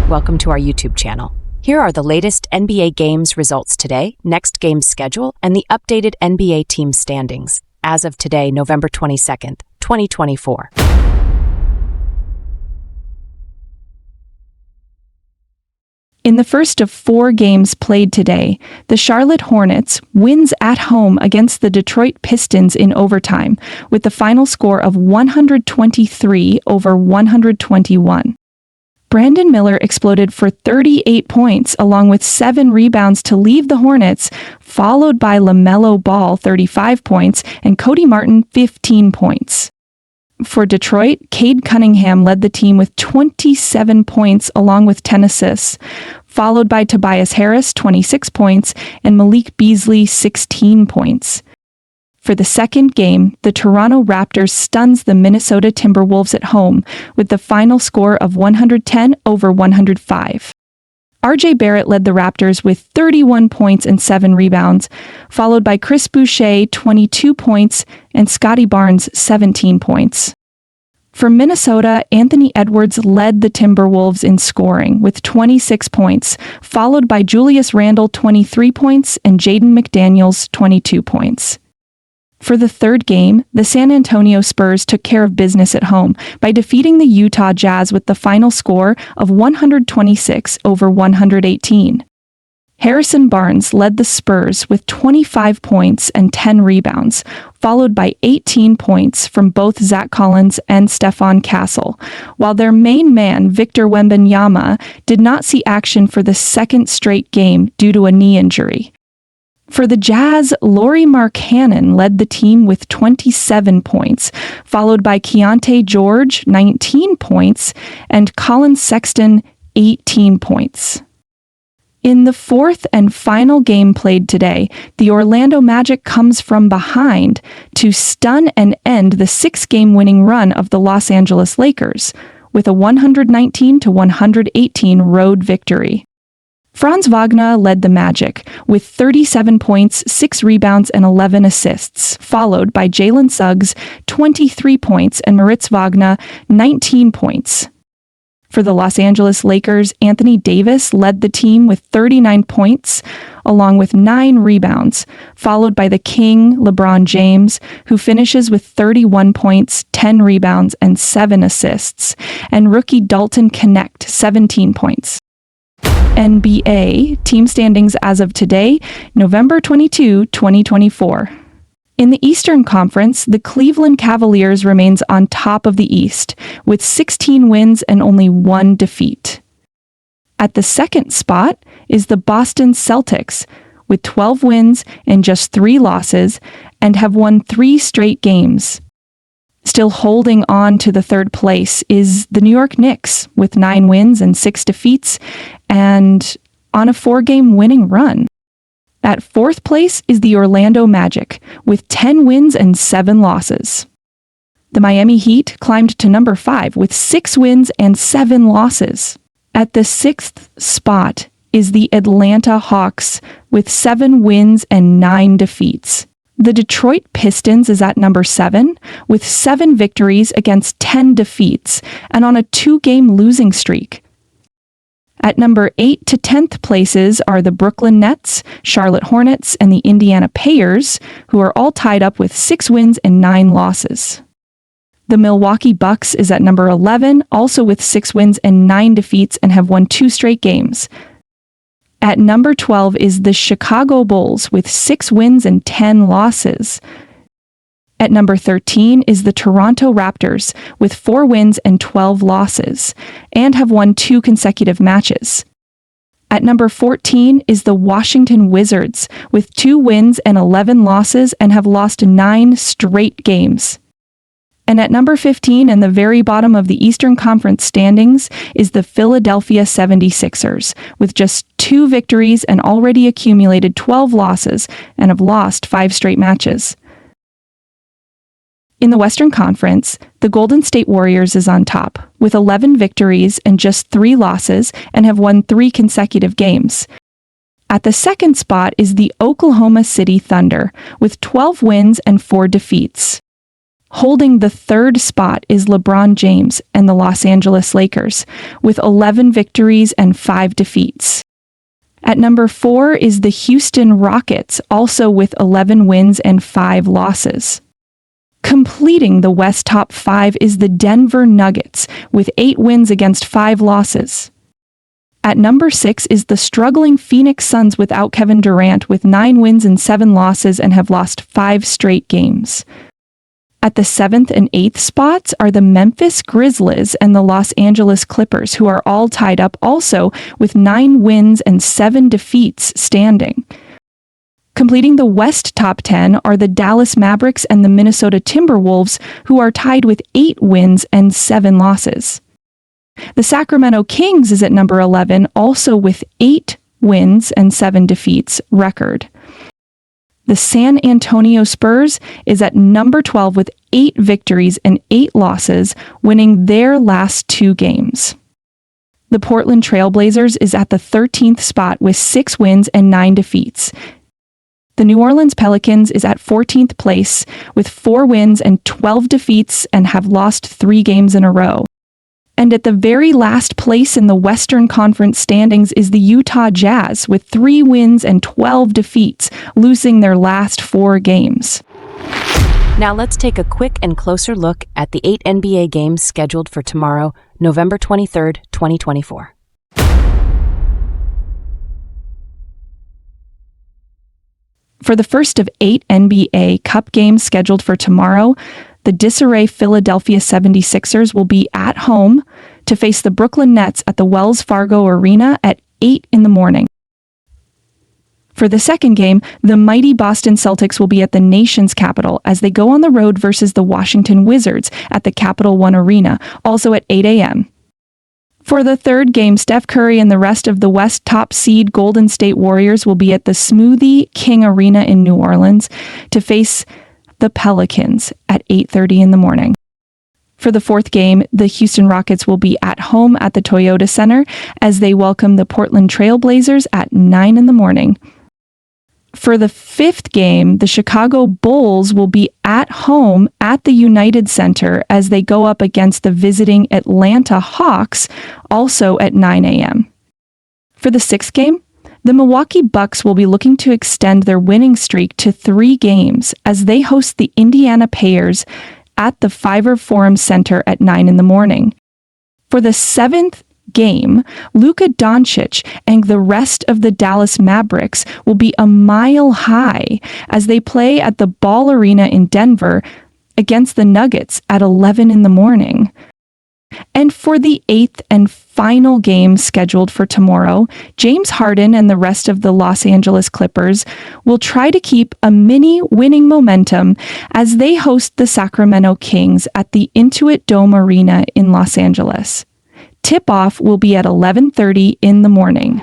Welcome to our YouTube channel. Here are the latest NBA games results today, next game's schedule, and the updated NBA team standings as of today, November 22nd, 2024. In the first of 4 games played today, the Charlotte Hornets wins at home against the Detroit Pistons in overtime, with the final score of 123-121. Brandon Miller exploded for 38 points along with 7 rebounds to leave the Hornets, followed by LaMelo Ball 35 points and Cody Martin 15 points. For Detroit, Cade Cunningham led the team with 27 points along with 10 assists, followed by Tobias Harris 26 points and Malik Beasley 16 points. For the second game, the Toronto Raptors stuns the Minnesota Timberwolves at home with the final score of 110-105. RJ Barrett led the Raptors with 31 points and 7 rebounds, followed by Chris Boucher 22 points and Scotty Barnes 17 points. For Minnesota, Anthony Edwards led the Timberwolves in scoring with 26 points, followed by Julius Randle 23 points and Jaden McDaniels 22 points. For the third game, the San Antonio Spurs took care of business at home by defeating the Utah Jazz with the final score of 126-118. Harrison Barnes led the Spurs with 25 points and 10 rebounds, followed by 18 points from both Zach Collins and Stephon Castle, while their main man, Victor Wembanyama, did not see action for the second straight game due to a knee injury. For the Jazz, Lauri Markkanen led the team with 27 points, followed by Keontae George, 19 points, and Colin Sexton, 18 points. In the fourth and final game played today, the Orlando Magic comes from behind to stun and end the 6-game winning run of the Los Angeles Lakers with a 119-118 road victory. Franz Wagner led the Magic with 37 points, 6 rebounds, and 11 assists, followed by Jalen Suggs, 23 points, and Moritz Wagner, 19 points. For the Los Angeles Lakers, Anthony Davis led the team with 39 points, along with 9 rebounds, followed by the King, LeBron James, who finishes with 31 points, 10 rebounds, and 7 assists, and rookie Dalton Knecht, 17 points. NBA team standings as of today, November 22, 2024. In the Eastern Conference, the Cleveland Cavaliers remains on top of the East, with 16 wins and only 1 defeat. At the second spot is the Boston Celtics, with 12 wins and just 3 losses, and have won 3 straight games. Still holding on to the third place is the New York Knicks, with 9 wins and 6 defeats, and on a 4-game winning run. At fourth place is the Orlando Magic, with 10 wins and 7 losses. The Miami Heat climbed to number 5 with 6 wins and 7 losses. At the 6th spot is the Atlanta Hawks, with 7 wins and 9 defeats. The Detroit Pistons is at number 7, with 7 victories against 10 defeats, and on a 2-game losing streak. At number 8 to 10th places are the Brooklyn Nets, Charlotte Hornets, and the Indiana Pacers, who are all tied up with 6 wins and 9 losses. The Milwaukee Bucks is at number 11, also with 6 wins and 9 defeats, and have won 2 straight games. At number 12 is the Chicago Bulls with 6 wins and 10 losses. At number 13 is the Toronto Raptors with 4 wins and 12 losses, and have won 2 consecutive matches. At number 14 is the Washington Wizards with 2 wins and 11 losses, and have lost 9 straight games. And at number 15, and the very bottom of the Eastern Conference standings, is the Philadelphia 76ers, with just 2 victories and already accumulated 12 losses, and have lost 5 straight matches. In the Western Conference, the Golden State Warriors is on top, with 11 victories and just 3 losses, and have won 3 consecutive games. At the second spot is the Oklahoma City Thunder, with 12 wins and 4 defeats. Holding the third spot is LeBron James and the Los Angeles Lakers, with 11 victories and 5 defeats. At number 4 is the Houston Rockets, also with 11 wins and 5 losses. Completing the West top 5 is the Denver Nuggets, with 8 wins against 5 losses. At number 6 is the struggling Phoenix Suns without Kevin Durant, with 9 wins and 7 losses and have lost 5 straight games. At the 7th and 8th spots are the Memphis Grizzlies and the Los Angeles Clippers, who are all tied up also with 9 wins and 7 defeats standing. Completing the West top 10 are the Dallas Mavericks and the Minnesota Timberwolves, who are tied with 8 wins and 7 losses. The Sacramento Kings is at number 11, also with 8 wins and 7 defeats record. The San Antonio Spurs is at number 12 with 8 victories and 8 losses, winning their last 2 games. The Portland Trail Blazers is at the 13th spot with 6 wins and 9 defeats. The New Orleans Pelicans is at 14th place with 4 wins and 12 defeats and have lost 3 games in a row. And at the very last place in the Western Conference standings is the Utah Jazz with 3 wins and 12 defeats, losing their last 4 games. Now let's take a quick and closer look at the 8 NBA games scheduled for tomorrow, November 23rd, 2024. For the first of 8 NBA Cup games scheduled for tomorrow, the disarray Philadelphia 76ers will be at home to face the Brooklyn Nets at the Wells Fargo Arena at 8 in the morning. For the second game, the mighty Boston Celtics will be at the nation's capital as they go on the road versus the Washington Wizards at the Capital One Arena, also at 8 a.m. For the third game, Steph Curry and the rest of the West top seed Golden State Warriors will be at the Smoothie King Arena in New Orleans to face the Pelicans at 8:30 in the morning. For the fourth game, the Houston Rockets will be at home at the Toyota Center as they welcome the Portland Trail Blazers at 9 in the morning. For the fifth game, the Chicago Bulls will be at home at the United Center as they go up against the visiting Atlanta Hawks, also at 9 a.m. For the sixth game, the Milwaukee Bucks will be looking to extend their winning streak to 3 games as they host the Indiana Pacers at the Fiverr Forum Center at 9 in the morning. For the seventh game, Luka Doncic and the rest of the Dallas Mavericks will be a mile high as they play at the Ball Arena in Denver against the Nuggets at 11 in the morning. And for the 8th and final game scheduled for tomorrow, James Harden and the rest of the Los Angeles Clippers will try to keep a mini winning momentum as they host the Sacramento Kings at the Intuit Dome Arena in Los Angeles. Tip-off will be at 11:30 in the morning.